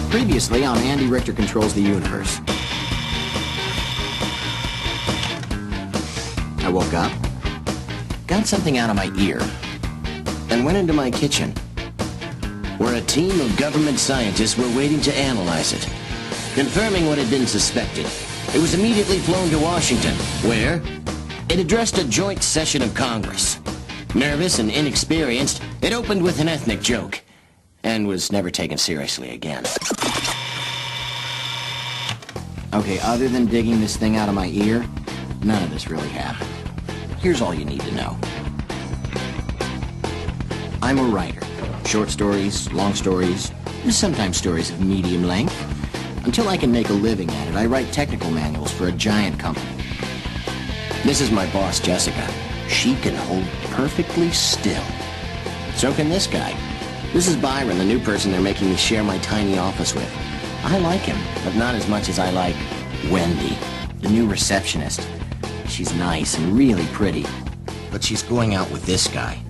Previously on Andy Richter Controls the Universe. I woke up, got something out of my ear, and went into my kitchen, where a team of government scientists were waiting to analyze it. Confirming what had been suspected, it was immediately flown to Washington, where it addressed a joint session of Congress. Nervous and inexperienced, it opened with an ethnic joke, and was never taken seriously again. Okay, other than digging this thing out of my ear, none of this really happened. Here's all you need to know. I'm a writer. Short stories, long stories, sometimes stories of medium length. Until I can make a living at it, I write technical manuals for a giant company. This is my boss, Jessica. She can hold perfectly still. So can this guy. This is Byron, the new person they're making me share my tiny office with. I like him, but not as much as I like Wendy, the new receptionist. She's nice and really pretty, but she's going out with this guy.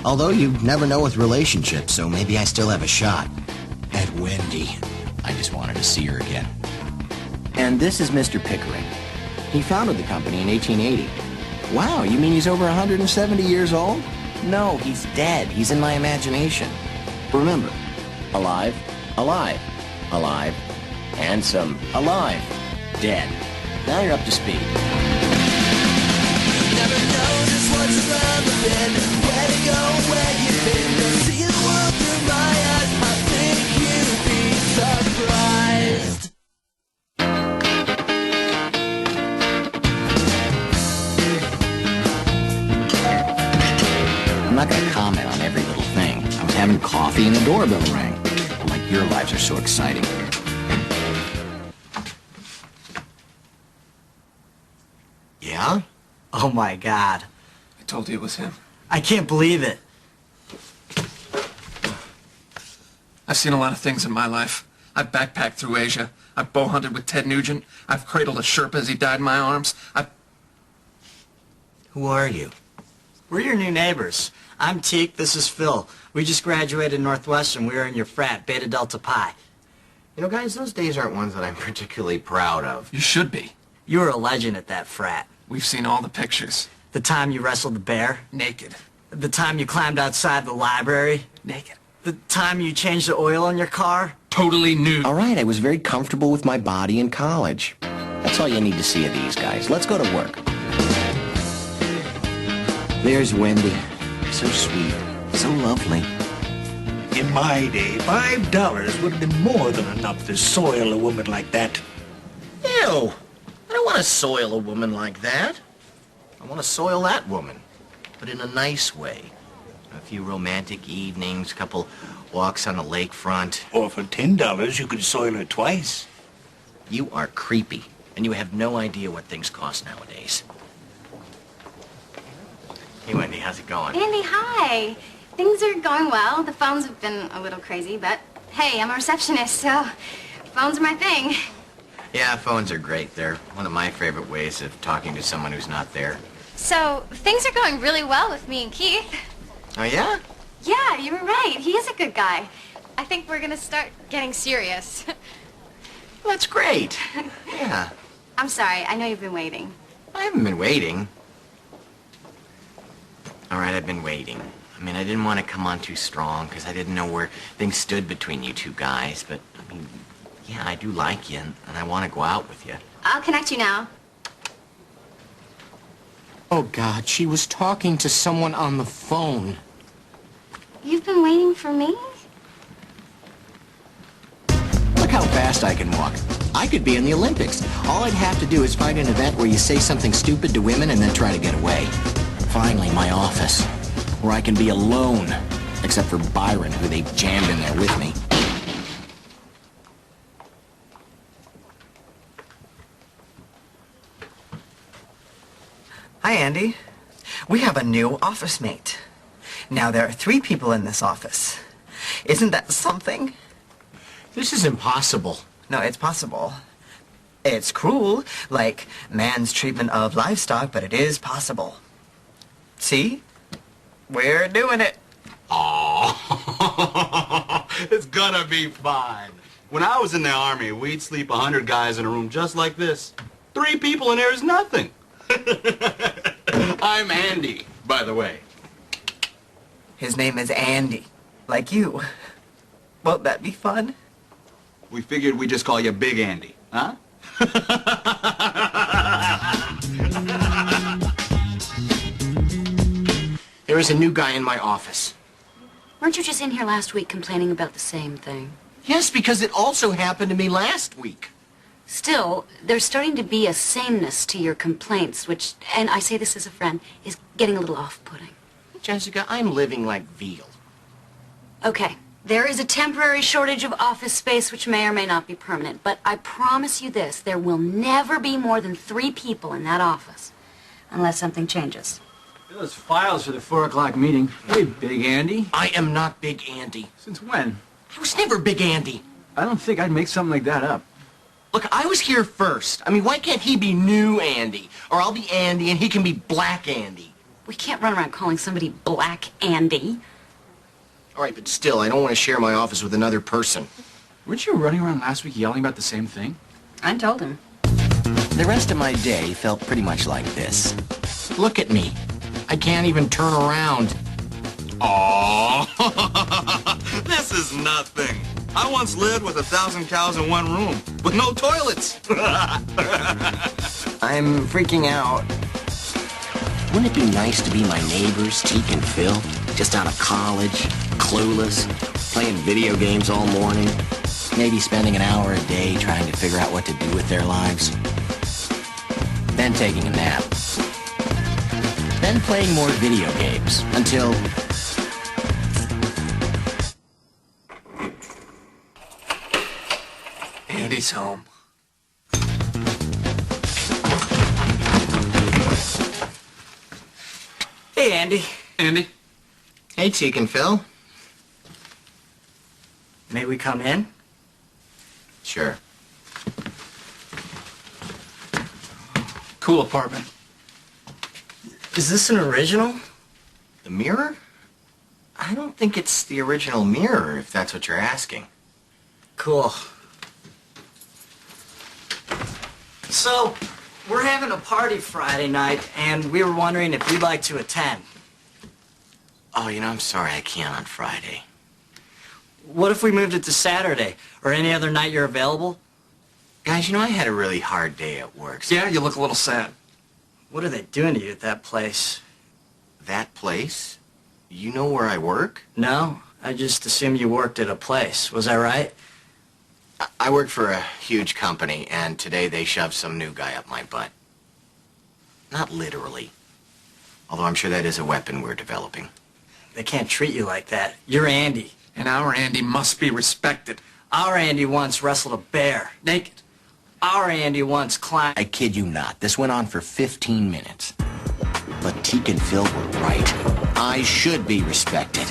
Although you never know with relationships, so maybe I still have a shot at Wendy. I just wanted to see her again. And this is Mr. Pickering. He founded the company in 1880. Wow, you mean he's over 170 years old? No, he's dead. He's in my imagination. Remember, alive, alive, alive, handsome, alive, dead. Now you're up to speed. Never know just what's around the bend. Where to go, where you've been. Don't see the world through my eyes. I think you'd be surprised. I'm not going to comment on every little thing. I was having coffee and the doorbell rang. Like your lives are so exciting. Yeah? Oh my God. I told you it was him. I can't believe it. I've seen a lot of things in my life. I've backpacked through Asia. I've bow hunted with Ted Nugent. I've cradled a Sherpa as he died in my arms. Who are you? We're your new neighbors. I'm Teak, this is Phil. We just graduated Northwestern. We were in your frat, Beta Delta Pi. You know, guys, those days aren't ones that I'm particularly proud of. You should be. You were a legend at that frat. We've seen all the pictures. The time you wrestled the bear. Naked. The time you climbed outside the library. Naked. The time you changed the oil in your car. Totally nude. All right, I was very comfortable with my body in college. That's all you need to see of these guys. Let's go to work. There's Wendy. So sweet. So lovely. In my day, $5 would have been more than enough to soil a woman like that. Ew! I don't want to soil a woman like that. I want to soil that woman, but in a nice way. A few romantic evenings, a couple walks on the lakefront. Or for $10, you could soil her twice. You are creepy, and you have no idea what things cost nowadays. Hey, Wendy, how's it going? Andy, hi. Things are going well. The phones have been a little crazy, but hey, I'm a receptionist, so phones are my thing. Yeah, phones are great. They're one of my favorite ways of talking to someone who's not there. So, things are going really well with me and Keith. Oh, yeah? Yeah, you were right. He is a good guy. I think we're gonna start getting serious. That's great. Yeah. I'm sorry, I know you've been waiting. I haven't been waiting. All right, I've been waiting. I mean, I didn't want to come on too strong because I didn't know where things stood between you two guys, but, I mean, yeah, I do like you, and I want to go out with you. I'll connect you now. Oh, God, she was talking to someone on the phone. You've been waiting for me? Look how fast I can walk. I could be in the Olympics. All I'd have to do is find an event where you say something stupid to women and then try to get away. Finally, my office, where I can be alone, except for Byron, who they jammed in there with me. Hi, Andy. We have a new office mate. Now, there are 3 people in this office. Isn't that something? This is impossible. No, it's possible. It's cruel, like man's treatment of livestock, but it is possible. See? We're doing it. Oh, it's gonna be fun. When I was in the Army, we'd sleep 100 guys in a room just like this. 3 people in there is nothing. I'm Andy, by the way. His name is Andy, like you. Won't that be fun? We figured we'd just call you Big Andy, huh? There is a new guy in my office. Weren't you just in here last week complaining about the same thing? Yes, because it also happened to me last week. Still, there's starting to be a sameness to your complaints, which, and I say this as a friend, is getting a little off-putting. Jessica, I'm living like veal. Okay, there is a temporary shortage of office space which may or may not be permanent, but I promise you this, there will never be more than 3 people in that office, unless something changes. Those files for the 4 o'clock meeting. Hey, Big Andy. I am not Big Andy. Since when? I was never Big Andy. I don't think I'd make something like that up. Look, I was here first. I mean, why can't he be New Andy? Or I'll be Andy and he can be Black Andy. We can't run around calling somebody Black Andy. All right, but still, I don't want to share my office with another person. Weren't you running around last week yelling about the same thing? I told him. The rest of my day felt pretty much like this. Look at me. I can't even turn around. Aww. This is nothing. I once lived with 1,000 cows in one room with no toilets. I'm freaking out. Wouldn't it be nice to be my neighbors, Teak and Phil? Just out of college, clueless, playing video games all morning, maybe spending an hour a day trying to figure out what to do with their lives. Then taking a nap. Then playing more video games until... Andy's home. Hey, Andy. Andy? Hey, Teak and Phil. May we come in? Sure. Cool apartment. Is this an original? The mirror? I don't think it's the original mirror, if that's what you're asking. Cool. So, we're having a party Friday night, and we were wondering if you'd like to attend. Oh, I'm sorry I can't on Friday. What if we moved it to Saturday, or any other night you're available? Guys, I had a really hard day at work. So Yeah, you look a little sad. What are they doing to you at that place? that place? You know where I work? No, I just assumed you worked at a place. Was I right? I work for a huge company, and today they shoved some new guy up my butt. Not literally. Although I'm sure that is a weapon we're developing. They can't treat you like that. You're Andy. And our Andy must be respected. Our Andy once wrestled a bear. Naked. Our Andy once climbed... I kid you not. This went on for 15 minutes. But Teak and Phil were right. I should be respected.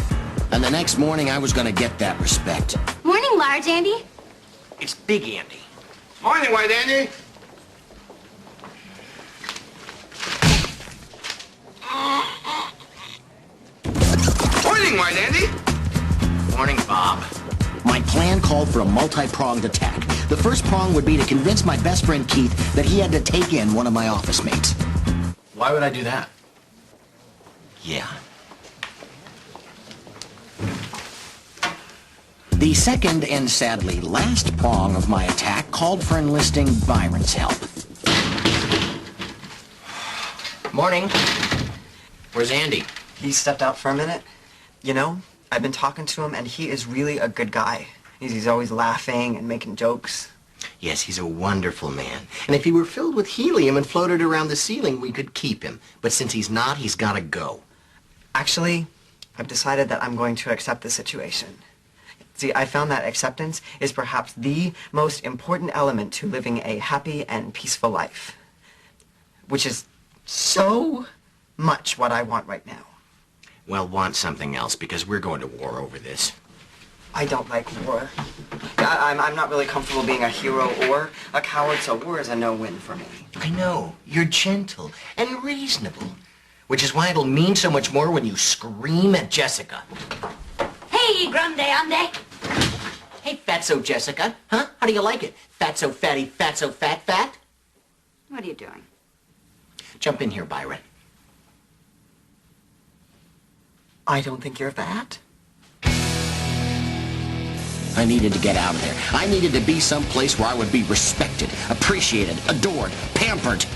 And the next morning, I was going to get that respect. Morning, Large Andy. It's Big Andy. Morning, White Andy. Morning, White Andy. Morning, Bob. My plan called for a multi-pronged attack. The first prong would be to convince my best friend Keith that he had to take in one of my office mates. Why would I do that? Yeah. The second and sadly last prong of my attack called for enlisting Byron's help. Morning. Where's Andy? He stepped out for a minute. You know, I've been talking to him, and he is really a good guy. He's always laughing and making jokes. Yes, he's a wonderful man. And if he were filled with helium and floated around the ceiling, we could keep him. But since he's not, he's got to go. Actually, I've decided that I'm going to accept the situation. See, I found that acceptance is perhaps the most important element to living a happy and peaceful life. Which is so much what I want right now. Well, want something else, because we're going to war over this. I don't like war. I'm not really comfortable being a hero or a coward, so war is a no-win for me. I know. You're gentle and reasonable. Which is why it'll mean so much more when you scream at Jessica. Hey, grande ande. Hey, Fatso Jessica. Huh? How do you like it? Fatso fatty, fatso fat fat? What are you doing? Jump in here, Byron. I don't think you're fat. I needed to get out of there. I needed to be someplace where I would be respected, appreciated, adored, pampered.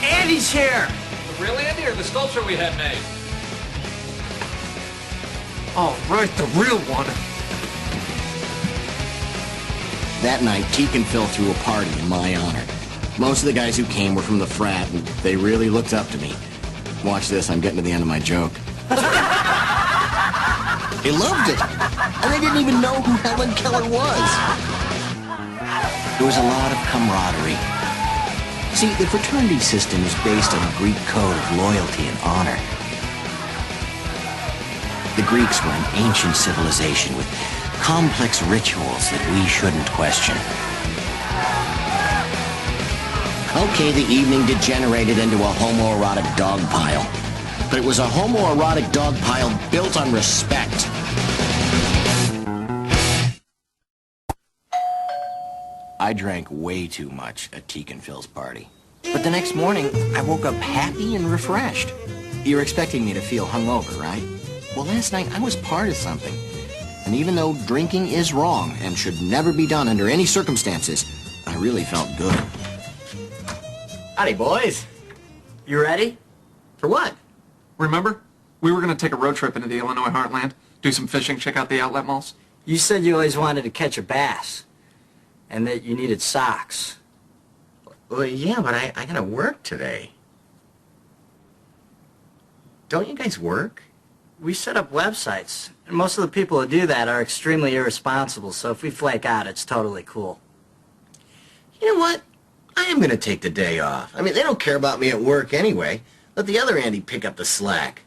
Andy's here! The real Andy or the sculpture we had made? Oh, right, the real one. That night, Teak and Phil threw a party in my honor. Most of the guys who came were from the frat, and they really looked up to me. Watch this, I'm getting to the end of my joke. They loved it, and they didn't even know who Helen Keller was. There was a lot of camaraderie. See, the fraternity system is based on a Greek code of loyalty and honor. The Greeks were an ancient civilization with complex rituals that we shouldn't question. Okay, the evening degenerated into a homoerotic dog pile. But it was a homoerotic dog pile built on respect. I drank way too much at Teak and Phil's party. But the next morning, I woke up happy and refreshed. You're expecting me to feel hungover, right? Well, last night I was part of something. And even though drinking is wrong and should never be done under any circumstances, I really felt good. Howdy, boys. You ready? For what? Remember? We were going to take a road trip into the Illinois heartland, do some fishing, check out the outlet malls. You said you always wanted to catch a bass, and that you needed socks. Well, yeah, but I gotta work today. Don't you guys work? We set up websites, and most of the people who do that are extremely irresponsible, so if we flake out, it's totally cool. You know what? I am gonna take the day off. I mean, they don't care about me at work anyway. Let the other Andy pick up the slack.